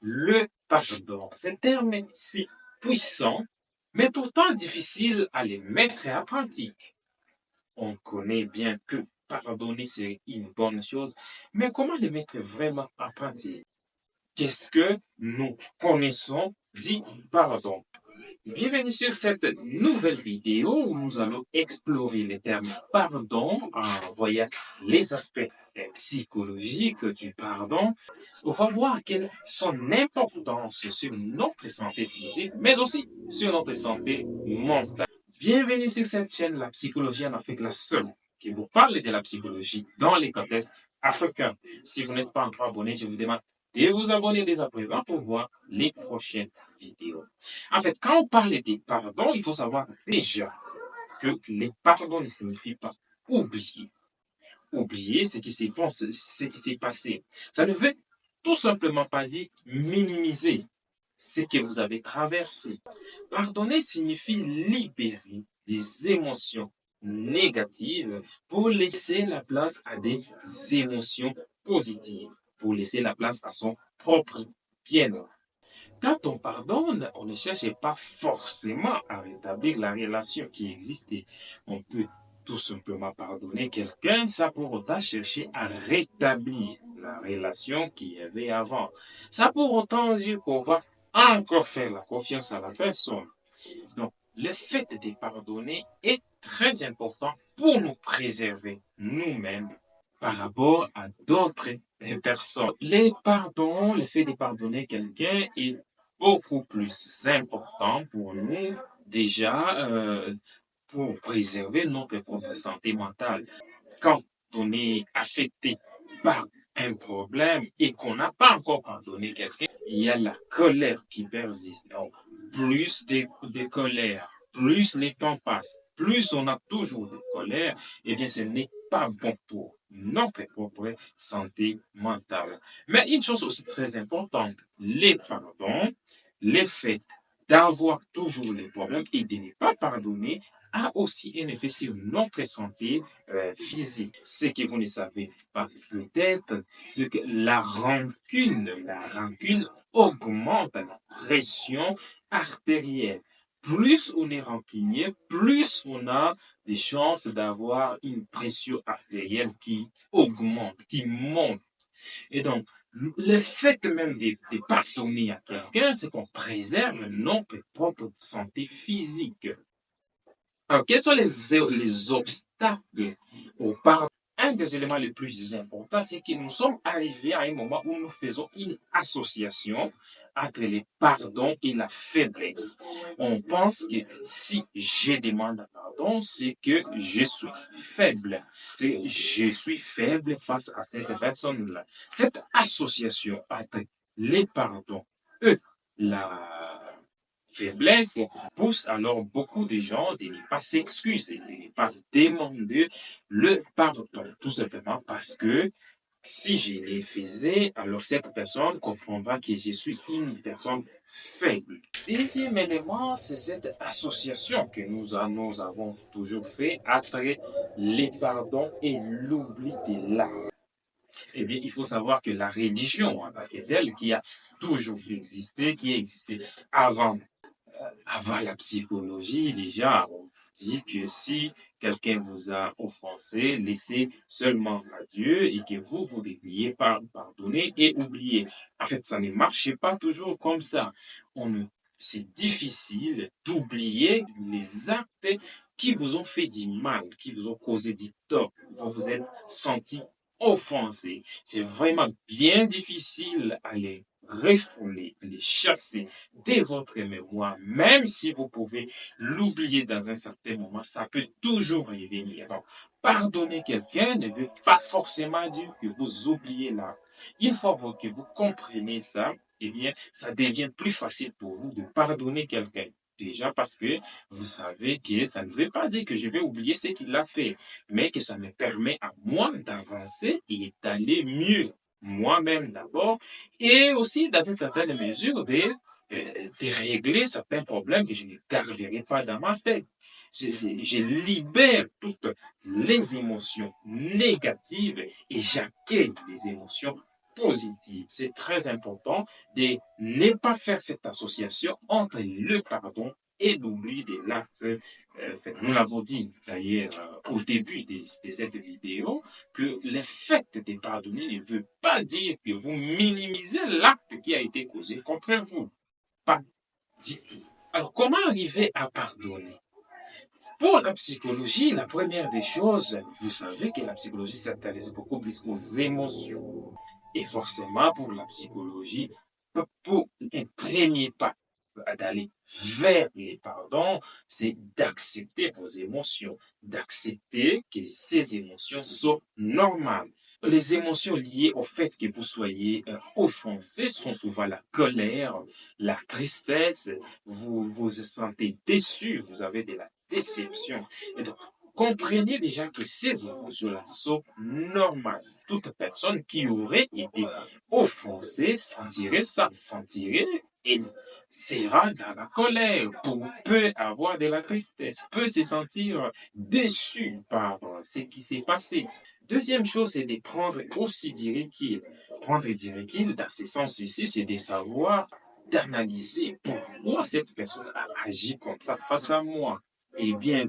Le pardon, ce terme est si puissant, mais pourtant difficile à les mettre en pratique. On connaît bien que pardonner, c'est une bonne chose, mais comment le mettre vraiment en pratique? Qu'est-ce que nous connaissons dit pardon? Bienvenue sur cette nouvelle vidéo où nous allons explorer les termes pardon en voyant les aspects psychologiques du pardon. On va voir quelle est son importance sur notre santé physique, mais aussi sur notre santé mentale. Bienvenue sur cette chaîne, la psychologie en Afrique, la seule qui vous parle de la psychologie dans les contextes africains. Si vous n'êtes pas encore abonné, je vous demande de vous abonner dès à présent pour voir les prochaines vidéos. En fait, quand on parle des pardons, il faut savoir déjà que les pardons ne signifient pas oublier. Oublier ce qui s'est passé. Ça ne veut tout simplement pas dire minimiser ce que vous avez traversé. Pardonner signifie libérer des émotions négatives pour laisser la place à des émotions positives, pour laisser la place à son propre bien-être. Quand on pardonne, on ne cherche pas forcément à rétablir la relation qui existait. On peut tout simplement pardonner quelqu'un sans pour autant chercher à rétablir la relation qu'il y avait avant. Sans pour autant dire qu'on va encore faire la confiance à la personne. Donc, le fait de pardonner est très important pour nous préserver nous-mêmes par rapport à d'autres personnes. Les pardons, le fait de pardonner quelqu'un est beaucoup plus important pour nous déjà pour préserver notre propre santé mentale. Quand on est affecté par un problème et qu'on n'a pas encore pardonné quelqu'un, il y a la colère qui persiste. Donc, plus de colère, plus les temps passent, plus on a toujours de colère, eh bien, ce n'est pas bon pour notre propre santé mentale. Mais une chose aussi très importante, les pardons, le fait d'avoir toujours les problèmes et de ne pas pardonner a aussi un effet sur notre santé physique. Ce que vous ne savez pas peut-être, c'est que la rancune augmente la pression artérielle. Plus on est rancunier, plus on a des chances d'avoir une pression artérielle qui augmente, qui monte. Et donc, le fait même de pardonner à quelqu'un, c'est qu'on préserve notre propre santé physique. Alors, quels sont les obstacles au pardon? Un des éléments les plus importants, c'est que nous sommes arrivés à un moment où nous faisons une association entre les pardons et la faiblesse. On pense que si je demande pardon, c'est que je suis faible. Je suis faible face à cette personne-là. Cette association entre les pardons et la faiblesse pousse alors beaucoup de gens de ne pas s'excuser, de ne pas demander le pardon, tout simplement parce que si je les faisais, alors cette personne comprendra que je suis une personne faible. Deuxième élément, c'est cette association que nous avons toujours fait entre les pardons et l'oubli de l'art. Eh bien, il faut savoir que la religion en tant que telle, qui a toujours existé, qui a existé avant la psychologie, déjà, on dit que si quelqu'un vous a offensé, laissez seulement à Dieu et que vous devriez pardonner et oublier. En fait, ça ne marche pas toujours comme ça. C'est difficile d'oublier les actes qui vous ont fait du mal, qui vous ont causé du tort, vous vous êtes senti offensé. C'est vraiment bien difficile à les refouler, les chasser de votre mémoire, même si vous pouvez l'oublier dans un certain moment, ça peut toujours revenir. Donc, pardonner quelqu'un ne veut pas forcément dire que vous oubliez là. Une fois que vous comprenez ça, eh bien, ça devient plus facile pour vous de pardonner quelqu'un. Déjà parce que vous savez que ça ne veut pas dire que je vais oublier ce qu'il a fait, mais que ça me permet à moi d'avancer et d'aller mieux moi-même d'abord, et aussi dans une certaine mesure de régler certains problèmes que je ne garderai pas dans ma tête. Je libère toutes les émotions négatives et j'accueille des émotions positive. C'est très important de ne pas faire cette association entre le pardon et l'oubli de l'acte fait. Nous l'avons dit d'ailleurs au début de cette vidéo que le fait de pardonner ne veut pas dire que vous minimisez l'acte qui a été causé contre vous. Pas du tout. Alors, comment arriver à pardonner? Pour la psychologie, la première des choses, vous savez que la psychologie s'intéresse beaucoup plus aux émotions. Et forcément, pour la psychologie, pour un premier pas d'aller vers les pardons, c'est d'accepter vos émotions, d'accepter que ces émotions sont normales. Les émotions liées au fait que vous soyez offensé sont souvent la colère, la tristesse, vous vous sentez déçu, vous avez de la déception. Et donc, comprenez déjà que ces émotions-là sont normales. Toute personne qui aurait été offensée sentirait ça, sentirait et sera dans la colère, peut avoir de la tristesse, peut se sentir déçu par ce qui s'est passé. Deuxième chose, c'est de prendre aussi du recul. Prendre du recul, dans ce sens ici, c'est de savoir, d'analyser pourquoi cette personne a agi comme ça face à moi. Eh bien,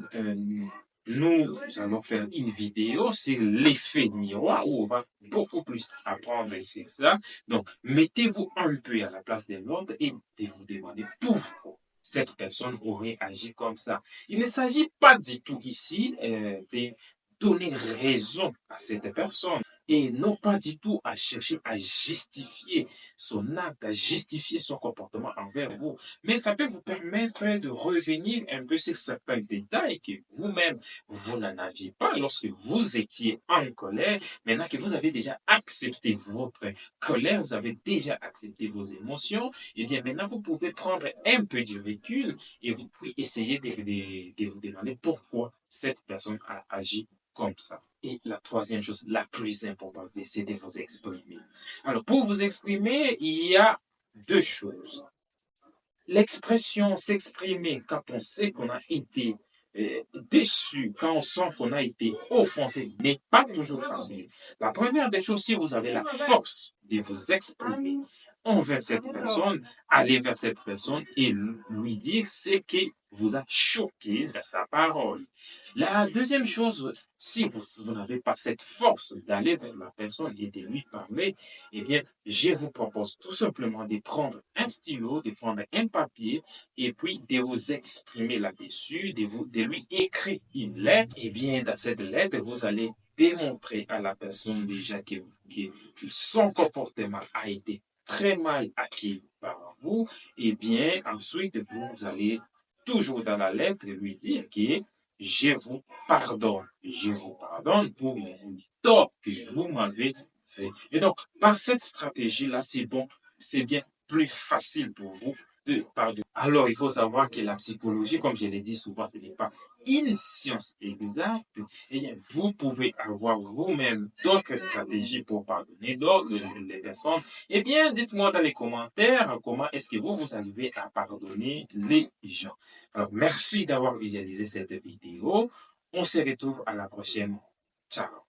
nous allons faire une vidéo sur l'effet miroir où on va beaucoup plus apprendre sur ça. Donc, mettez-vous un peu à la place de l'autre et de vous demander pourquoi cette personne aurait agi comme ça. Il ne s'agit pas du tout ici de donner raison à cette personne et non pas du tout à chercher à justifier son acte, à justifier son comportement envers vous. Mais ça peut vous permettre de revenir un peu sur certains détails que vous-même, vous n'en aviez pas lorsque vous étiez en colère. Maintenant que vous avez déjà accepté votre colère, vous avez déjà accepté vos émotions, et bien maintenant vous pouvez prendre un peu du recul et vous pouvez essayer de vous demander pourquoi cette personne a agi comme ça. Et la troisième chose, la plus importante, c'est de vous exprimer. Alors, pour vous exprimer, il y a deux choses. L'expression s'exprimer quand on sait qu'on a été déçu, quand on sent qu'on a été offensé, n'est pas toujours facile. La première des choses, si vous avez la force de vous exprimer envers cette personne, allez vers cette personne et lui dire ce qui vous a choqué de sa parole. La deuxième chose, si vous n'avez pas cette force d'aller vers la personne et de lui parler, eh bien, je vous propose tout simplement de prendre un stylo, de prendre un papier et puis de vous exprimer là-dessus, de lui écrire une lettre. Eh bien, dans cette lettre, vous allez démontrer à la personne déjà que son comportement a été très mal acquis par vous. Eh bien, ensuite, vous allez toujours dans la lettre lui dire que je vous pardonne. Je vous pardonne pour les torts que vous m'avez fait. Et donc, par cette stratégie-là, c'est bon, c'est bien plus facile pour vous de pardonner. Alors, il faut savoir que la psychologie, comme je l'ai dit souvent, ce n'est pas une science exacte. Et bien, vous pouvez avoir vous-même d'autres stratégies pour pardonner d'autres les personnes. Eh bien, dites-moi dans les commentaires comment est-ce que vous arrivez à pardonner les gens. Alors, merci d'avoir visualisé cette vidéo. On se retrouve à la prochaine. Ciao.